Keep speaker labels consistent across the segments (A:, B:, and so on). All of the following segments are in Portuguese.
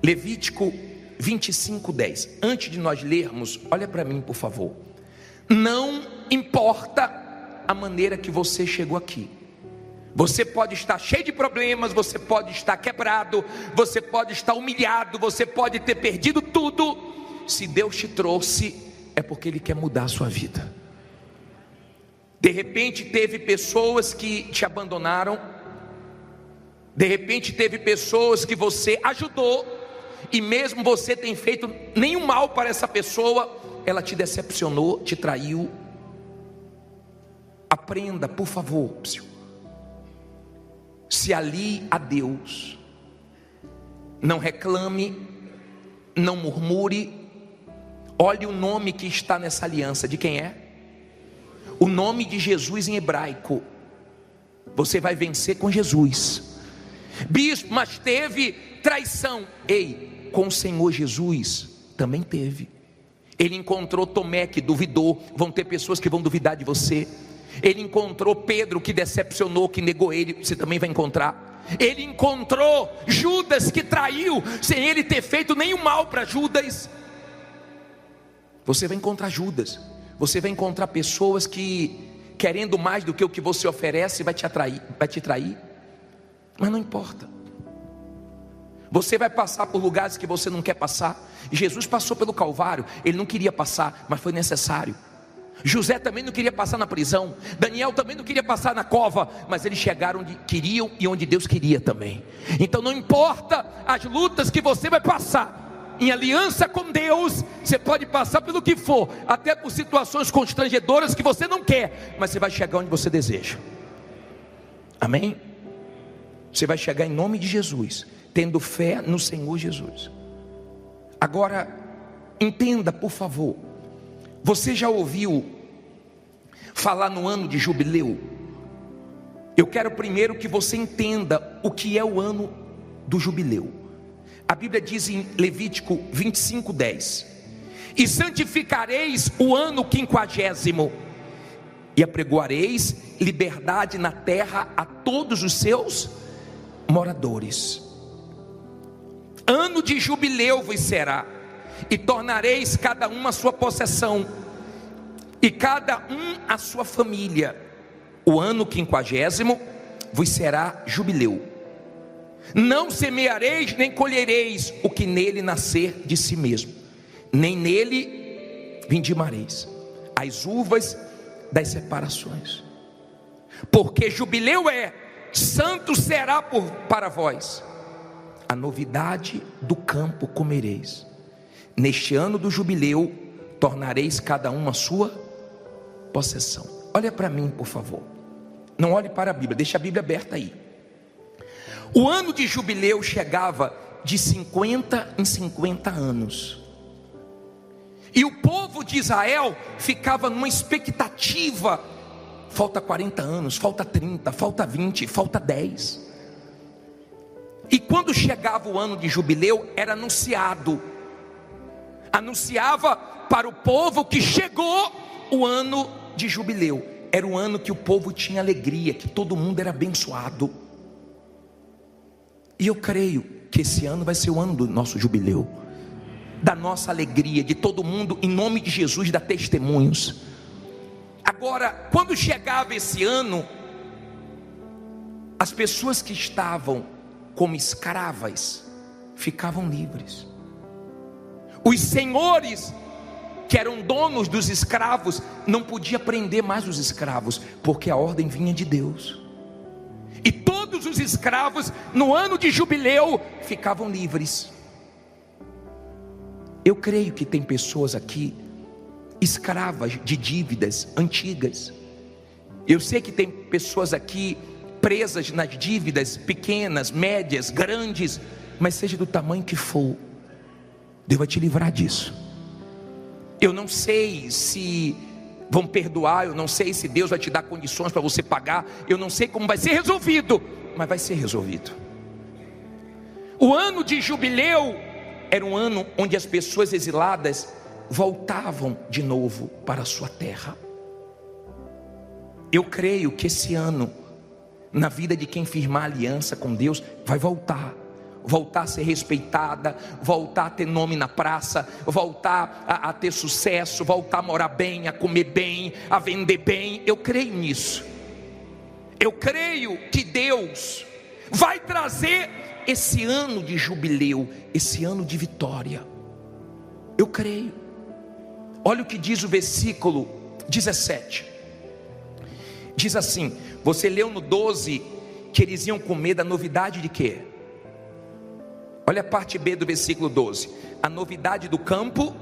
A: Levítico 25:10. Antes de nós lermos, olha para mim, por favor. Não importa a maneira que você chegou aqui. Você pode estar cheio de problemas, você pode estar quebrado, você pode estar humilhado, você pode ter perdido tudo. Se Deus te trouxe, é porque Ele quer mudar a sua vida. De repente teve pessoas que te abandonaram. De repente teve pessoas que você ajudou, e mesmo você tem feito nenhum mal para essa pessoa, ela te decepcionou, te traiu. Aprenda, por favor, se alie a Deus. Não reclame, não murmure. Olhe o nome que está nessa aliança. De quem é? O nome de Jesus em hebraico. Você vai vencer com Jesus. Bispo, mas teve traição. Ei, com o Senhor Jesus também teve. Ele encontrou Tomé que duvidou. Vão ter pessoas que vão duvidar de você. Ele encontrou Pedro que decepcionou, que negou ele. Você também vai encontrar. Ele encontrou Judas que traiu, sem ele ter feito nenhum mal para Judas. Você vai encontrar Judas. Você vai encontrar pessoas que, querendo mais do que o que você oferece, vai te trair. Mas não importa. Você vai passar por lugares que você não quer passar. Jesus passou pelo Calvário. Ele não queria passar, mas foi necessário. José também não queria passar na prisão. Daniel também não queria passar na cova, mas eles chegaram onde queriam e onde Deus queria também. Então não importa as lutas que você vai passar, em aliança com Deus, você pode passar pelo que for, até por situações constrangedoras que você não quer, mas você vai chegar onde você deseja. Amém? Você vai chegar em nome de Jesus, tendo fé no Senhor Jesus. Agora, entenda, por favor. Você já ouviu falar no ano de jubileu? Eu quero primeiro que você entenda o que é o ano do jubileu. A Bíblia diz em Levítico 25:10: e santificareis o ano 50º, e apregoareis liberdade na terra a todos os seus moradores. Ano de jubileu vos será, e tornareis cada um a sua possessão, e cada um a sua família. O ano 50º vos será jubileu. Não semeareis nem colhereis o que nele nascer de si mesmo, nem nele vindimareis as uvas das separações. Porque jubileu é, santo será para vós. A novidade do campo comereis. Neste ano do jubileu, tornareis cada um a sua possessão. Olha para mim, por favor. Não olhe para a Bíblia, deixa a Bíblia aberta aí. O ano de jubileu chegava de 50 em 50 anos. E o povo de Israel ficava numa expectativa. Falta 40 anos, falta 30, falta 20, falta 10. E quando chegava o ano de jubileu, era anunciava para o povo que chegou o ano de jubileu. Era o ano que o povo tinha alegria, que todo mundo era abençoado. E eu creio que esse ano vai ser o ano do nosso jubileu, da nossa alegria, de todo mundo, em nome de Jesus, dar testemunhos. Agora, quando chegava esse ano, as pessoas que estavam como escravas ficavam livres. Os senhores que eram donos dos escravos não podiam prender mais os escravos, porque a ordem vinha de Deus. E todos os escravos no ano de jubileu ficavam livres. Eu creio que tem pessoas aqui escravas de dívidas antigas. Eu sei que tem pessoas aqui presas nas dívidas pequenas, médias, grandes, mas seja do tamanho que for, Deus vai te livrar disso. Eu não sei se vão perdoar, eu não sei se Deus vai te dar condições para você pagar, eu não sei como vai ser resolvido, mas vai ser resolvido. O ano de jubileu era um ano onde as pessoas exiladas voltavam de novo para a sua terra. Eu creio que esse ano, na vida de quem firmar aliança com Deus, vai voltar voltar a ser respeitada, voltar a ter nome na praça, voltar a ter sucesso, voltar a morar bem, a comer bem, a vender bem. Eu creio nisso. Eu creio que Deus vai trazer esse ano de jubileu, esse ano de vitória. Eu creio. Olha o que diz o versículo 17. Diz assim, você leu no 12 que eles iam comer da novidade de quê? Olha a parte B do versículo 12. A novidade do campo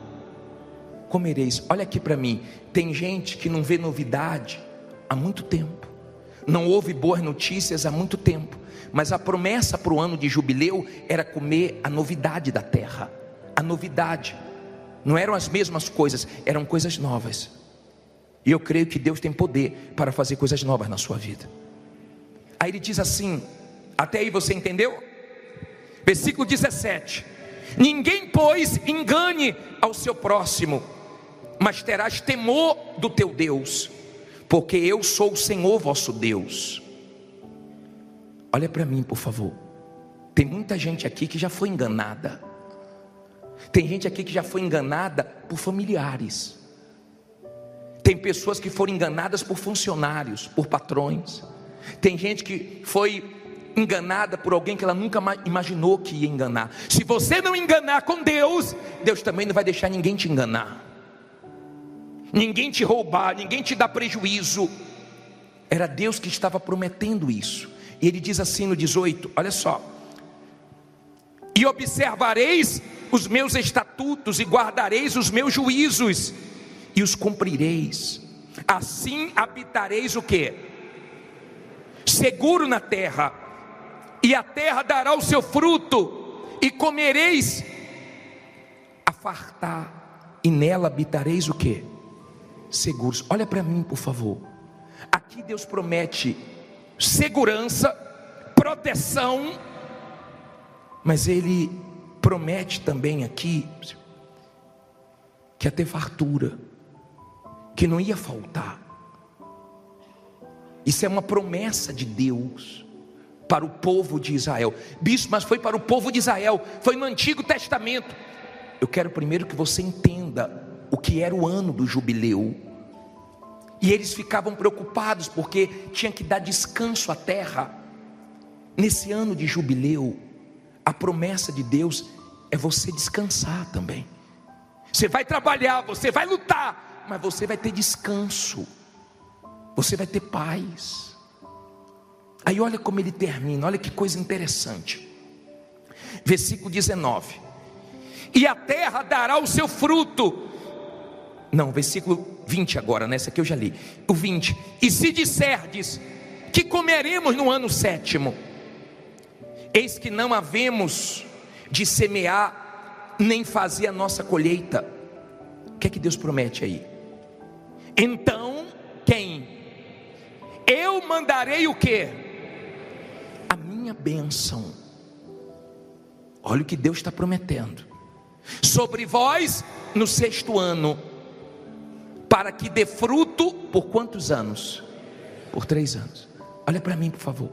A: comereis. Olha aqui para mim. Tem gente que não vê novidade há muito tempo. Não ouve boas notícias há muito tempo. Mas a promessa para o ano de jubileu era comer a novidade da terra. A novidade. Não eram as mesmas coisas, eram coisas novas. E eu creio que Deus tem poder para fazer coisas novas na sua vida. Aí ele diz assim, até aí você entendeu? Versículo 17. Ninguém, pois, engane ao seu próximo, mas terás temor do teu Deus, porque eu sou o Senhor vosso Deus. Olha para mim, por favor. Tem muita gente aqui que já foi enganada. Tem gente aqui que já foi enganada por familiares. Tem pessoas que foram enganadas por funcionários, por patrões. Tem gente que foi enganada por alguém que ela nunca imaginou que ia enganar. Se você não enganar com Deus, Deus também não vai deixar ninguém te enganar, ninguém te roubar, ninguém te dar prejuízo. Era Deus que estava prometendo isso. E ele diz assim no 18, olha só: e observareis os meus estatutos e guardareis os meus juízos e os cumprireis. Assim habitareis o quê? Seguro na terra, e a terra dará o seu fruto, e comereis a fartar, e nela habitareis o quê? Seguros. Olha para mim, por favor. Aqui Deus promete segurança, proteção, mas Ele promete também aqui que ia ter fartura, que não ia faltar. Isso é uma promessa de Deus para o povo de Israel. Bispo, mas foi para o povo de Israel, foi no Antigo Testamento. Eu quero primeiro que você entenda o que era o ano do jubileu. E eles ficavam preocupados porque tinha que dar descanso à terra. Nesse ano de jubileu, a promessa de Deus é você descansar também. Você vai trabalhar, você vai lutar, mas você vai ter descanso, você vai ter paz. Aí olha como ele termina, olha que coisa interessante. Versículo 19. E a terra dará o seu fruto. Não, versículo 20 agora, nessa aqui eu já li. O 20. E se disserdes que comeremos no ano 7º, eis que não havemos de semear, nem fazer a nossa colheita. O que é que Deus promete aí? Então, quem? Eu mandarei o quê? A minha bênção. Olha o que Deus está prometendo. Sobre vós no 6º ano, para que dê fruto por quantos anos? Por 3 anos. Olha para mim, por favor.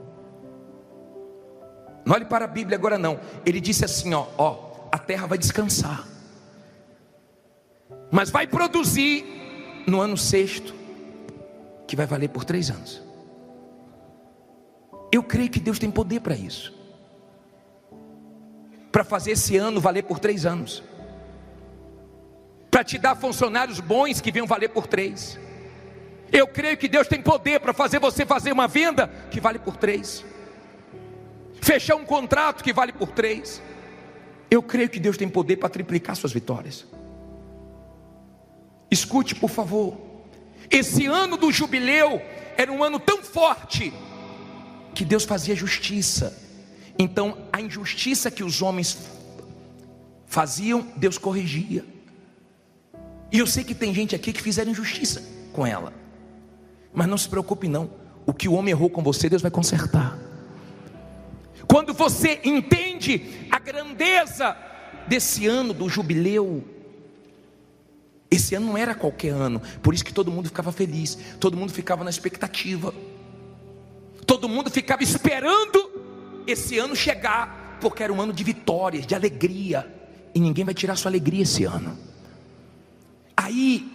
A: Não olhe para a Bíblia agora não. Ele disse assim, ó, a terra vai descansar, mas vai produzir no ano 6º, que vai valer por 3 anos. Eu creio que Deus tem poder para isso, para fazer esse ano valer por 3 anos, para te dar funcionários bons que venham valer por 3. Eu creio que Deus tem poder para fazer você fazer uma venda que vale por 3, fechar um contrato que vale por 3. Eu creio que Deus tem poder para triplicar suas vitórias. Escute, por favor. Esse ano do jubileu era um ano tão forte que Deus fazia justiça. Então a injustiça que os homens faziam, Deus corrigia. E eu sei que tem gente aqui que fizeram injustiça com ela, mas não se preocupe não. O que o homem errou com você, Deus vai consertar. Quando você entende a grandeza desse ano do jubileu, esse ano não era qualquer ano, por isso que todo mundo ficava feliz, todo mundo ficava na expectativa, todo mundo ficava esperando esse ano chegar, porque era um ano de vitórias, de alegria, e ninguém vai tirar sua alegria esse ano. Aí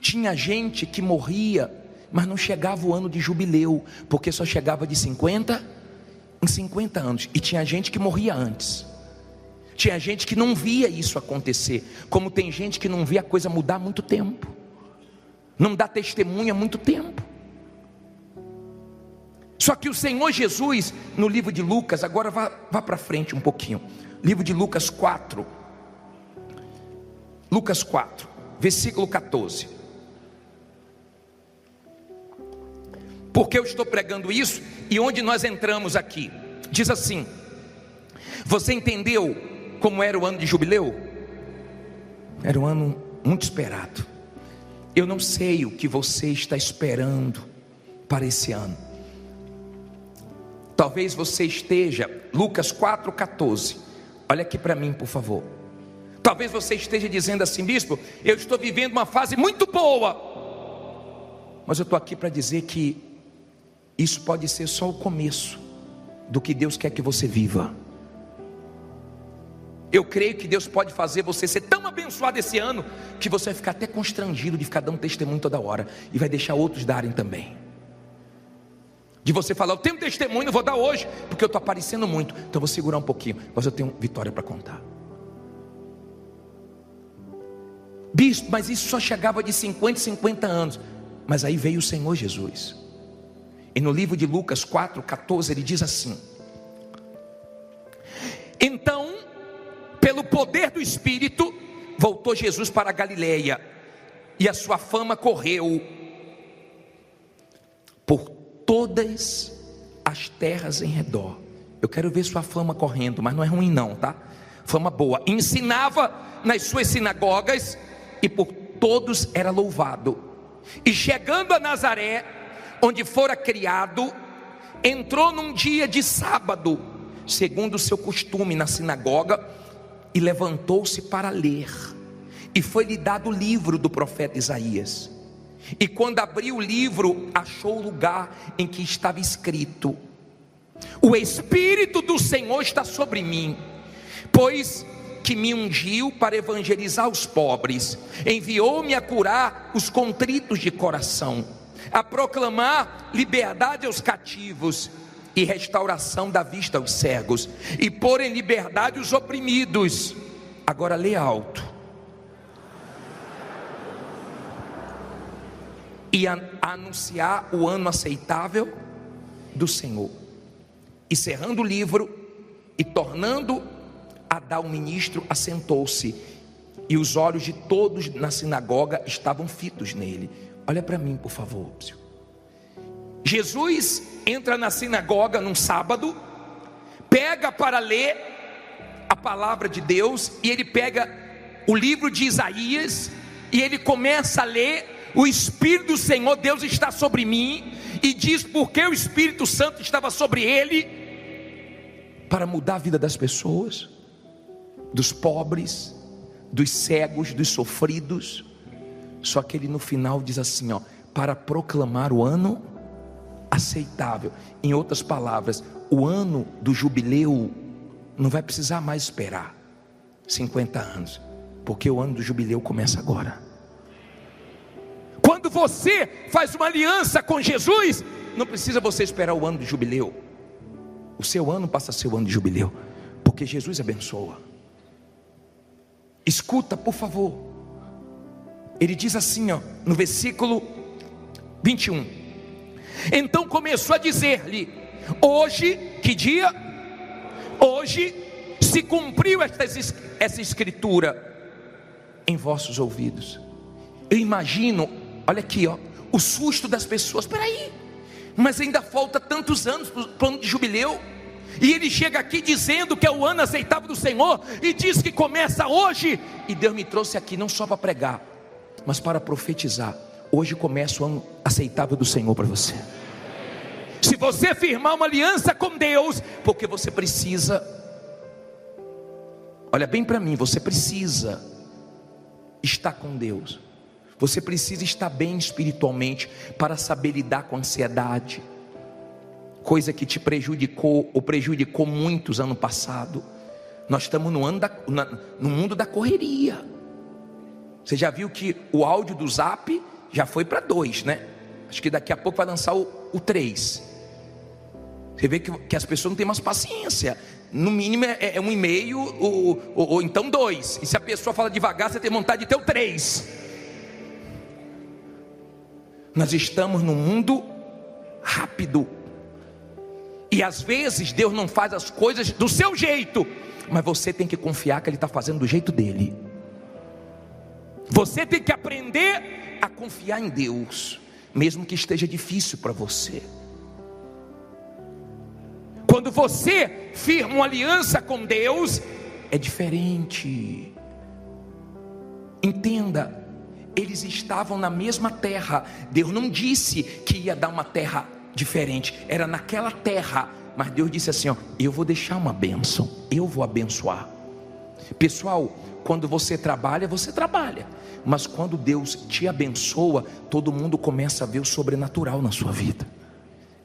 A: tinha gente que morria, mas não chegava o ano de jubileu, porque só chegava de 50 em 50 anos, e tinha gente que morria antes. Tinha gente que não via isso acontecer, como tem gente que não via a coisa mudar há muito tempo, não dá testemunho há muito tempo. Só que o Senhor Jesus, no livro de Lucas, agora vá para frente um pouquinho, livro de Lucas 4, versículo 14. Porque eu estou pregando isso, e onde nós entramos aqui, diz assim: você entendeu como era o ano de jubileu? Era um ano muito esperado. Eu não sei o que você está esperando para esse ano. Talvez você esteja, Lucas 4,14, olha aqui para mim por favor. Talvez você esteja dizendo assim: bispo, eu estou vivendo uma fase muito boa. Mas eu estou aqui para dizer que isso pode ser só o começo do que Deus quer que você viva. Eu creio que Deus pode fazer você ser tão abençoado esse ano, que você vai ficar até constrangido de ficar dando testemunho toda hora, e vai deixar outros darem também. De você falar: eu tenho testemunho, não vou dar hoje, porque eu estou aparecendo muito, então vou segurar um pouquinho, mas eu tenho vitória para contar. Bispo, mas isso só chegava de 50 em 50 anos. Mas aí veio o Senhor Jesus, e no livro de Lucas 4,14 ele diz assim: então, pelo poder do Espírito, voltou Jesus para a Galileia, e a sua fama correu por todas as terras em redor. Eu quero ver sua fama correndo, mas não é ruim não, tá? Fama boa. Ensinava nas suas sinagogas, e por todos era louvado. E chegando a Nazaré, onde fora criado, entrou num dia de sábado, segundo o seu costume, na sinagoga, e levantou-se para ler. E foi-lhe dado o livro do profeta Isaías. E quando abriu o livro, achou o lugar em que estava escrito: o Espírito do Senhor está sobre mim, pois que me ungiu para evangelizar os pobres, enviou-me a curar os contritos de coração, a proclamar liberdade aos cativos e restauração da vista aos cegos, e pôr em liberdade os oprimidos. Agora lê alto: e anunciar o ano aceitável do Senhor. E cerrando o livro e tornando a dar o ministro, assentou-se, e os olhos de todos na sinagoga estavam fitos nele. Olha para mim por favor. Jesus entra na sinagoga num sábado, pega para ler a palavra de Deus, e ele pega o livro de Isaías, e ele começa a ler: o Espírito do Senhor Deus está sobre mim, e diz porque o Espírito Santo estava sobre ele, para mudar a vida das pessoas, dos pobres, dos cegos, dos sofridos. Só que ele no final diz assim, ó: para proclamar o ano aceitável. Em outras palavras, o ano do jubileu não vai precisar mais esperar 50 anos, porque o ano do jubileu começa agora. Quando você faz uma aliança com Jesus, não precisa você esperar o ano de jubileu. O seu ano passa a ser o ano de jubileu, porque Jesus abençoa. Escuta por favor. Ele diz assim, ó, no versículo 21. Então começou a dizer-lhe: hoje, que dia? Hoje se cumpriu essa escritura em vossos ouvidos. Eu imagino, olha aqui, ó, o susto das pessoas. Espera aí, mas ainda falta tantos anos para o ano de jubileu, e ele chega aqui dizendo que é o ano aceitável do Senhor, e diz que começa hoje. E Deus me trouxe aqui não só para pregar, mas para profetizar. Hoje começa o ano aceitável do Senhor para você. Se você firmar uma aliança com Deus, porque você precisa, olha bem para mim, você precisa estar com Deus. Você precisa estar bem espiritualmente para saber lidar com ansiedade, coisa que te prejudicou ou prejudicou muitos ano passado. Nós estamos no mundo da correria. Você já viu que o áudio do Zap já foi para 2, né? Acho que daqui a pouco vai lançar o 3. Você vê que as pessoas não têm mais paciência. No mínimo é 1 e-mail ou então 2. E se a pessoa fala devagar, você tem vontade de ter o 3. Nós estamos num mundo rápido. E às vezes Deus não faz as coisas do seu jeito, mas você tem que confiar que Ele está fazendo do jeito dele. Você tem que aprender a confiar em Deus, mesmo que esteja difícil para você. Quando você firma uma aliança com Deus, é diferente. Entenda, eles estavam na mesma terra. Deus não disse que ia dar uma terra diferente, era naquela terra. Mas Deus disse assim, ó, eu vou deixar uma bênção, eu vou abençoar. Pessoal, quando você trabalha, mas quando Deus te abençoa, todo mundo começa a ver o sobrenatural na sua vida.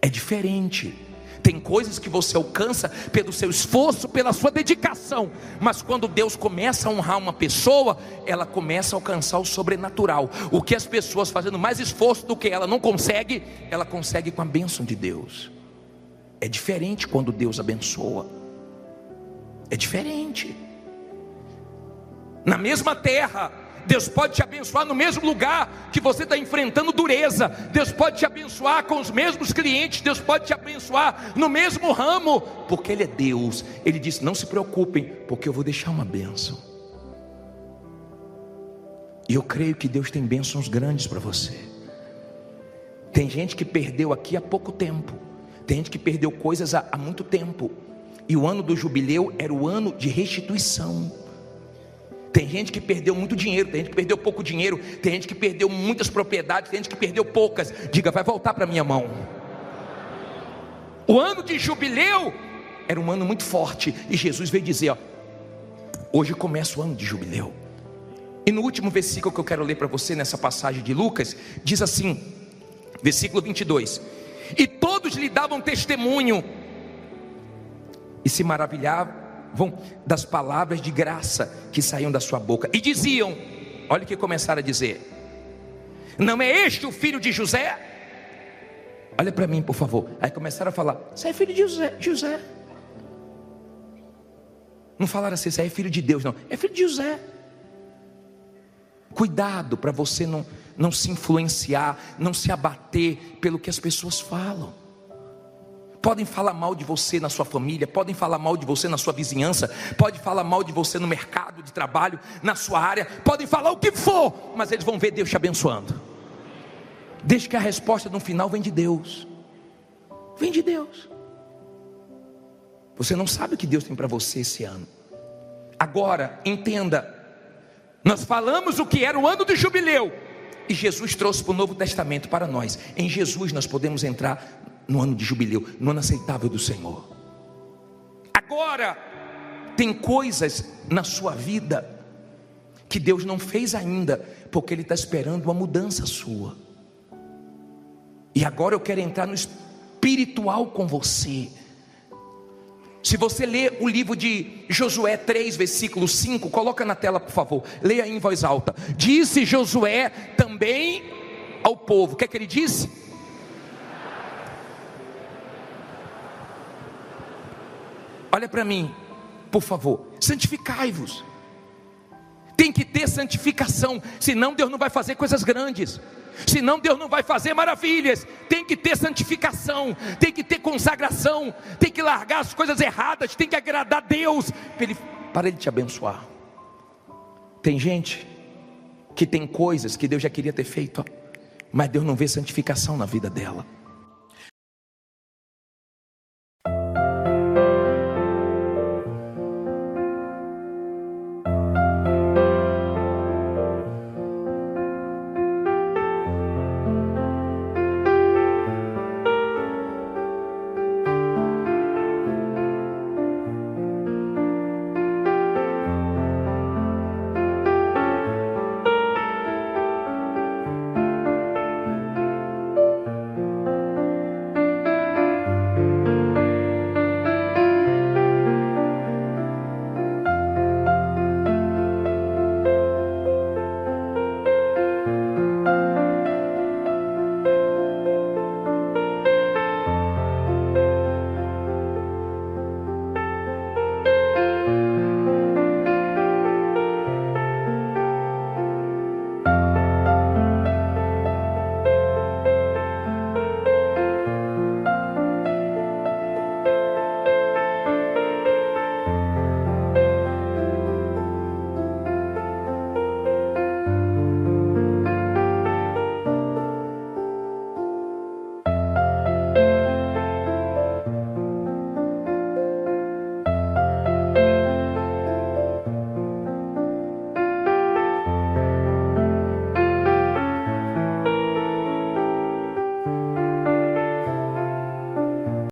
A: É diferente. Tem coisas que você alcança pelo seu esforço, pela sua dedicação, mas quando Deus começa a honrar uma pessoa, ela começa a alcançar o sobrenatural. O que as pessoas fazendo mais esforço do que ela não consegue, ela consegue com a bênção de Deus. É diferente quando Deus abençoa. É diferente. Na mesma terra, Deus pode te abençoar no mesmo lugar que você está enfrentando dureza. Deus pode te abençoar com os mesmos clientes. Deus pode te abençoar no mesmo ramo, porque Ele é Deus. Ele disse, não se preocupem, porque eu vou deixar uma bênção. E eu creio que Deus tem bênçãos grandes para você. Tem gente que perdeu aqui há pouco tempo. Tem gente que perdeu coisas há muito tempo. E o ano do jubileu era o ano de restituição. Tem gente que perdeu muito dinheiro, tem gente que perdeu pouco dinheiro, tem gente que perdeu muitas propriedades, tem gente que perdeu poucas. Diga, vai voltar para a minha mão. O ano de jubileu era um ano muito forte. E Jesus veio dizer, ó, hoje começa o ano de jubileu. E no último versículo que eu quero ler para você, nessa passagem de Lucas, diz assim, versículo 22. E todos lhe davam testemunho e se maravilhavam das palavras de graça que saíam da sua boca, e diziam, olha o que começaram a dizer, não é este o filho de José? Olha para mim, por favor. Aí começaram a falar, você é filho de José. Não falaram assim, você é filho de Deus, não, é filho de José. Cuidado para você não se influenciar, não se abater pelo que as pessoas falam. Podem falar mal de você na sua família, podem falar mal de você na sua vizinhança, pode falar mal de você no mercado de trabalho, na sua área, podem falar o que for, mas eles vão ver Deus te abençoando. Desde que a resposta no final vem de Deus. Vem de Deus. Você não sabe o que Deus tem para você esse ano. Agora, entenda, nós falamos o que era o ano do jubileu, e Jesus trouxe para o Novo Testamento para nós. Em Jesus nós podemos entrar no ano de jubileu, no ano aceitável do Senhor. Agora, tem coisas na sua vida que Deus não fez ainda, porque Ele está esperando uma mudança sua. E agora eu quero entrar no espiritual com você. Se você ler o livro de Josué 3, versículo 5, coloca na tela, por favor, leia em voz alta. Disse Josué também ao povo, o que é que ele disse? Olha para mim, por favor, santificai-vos. Tem que ter santificação, senão Deus não vai fazer coisas grandes, senão Deus não vai fazer maravilhas. Tem que ter santificação, tem que ter consagração, tem que largar as coisas erradas, tem que agradar a Deus para Ele te abençoar. Tem gente que tem coisas que Deus já queria ter feito, mas Deus não vê santificação na vida dela.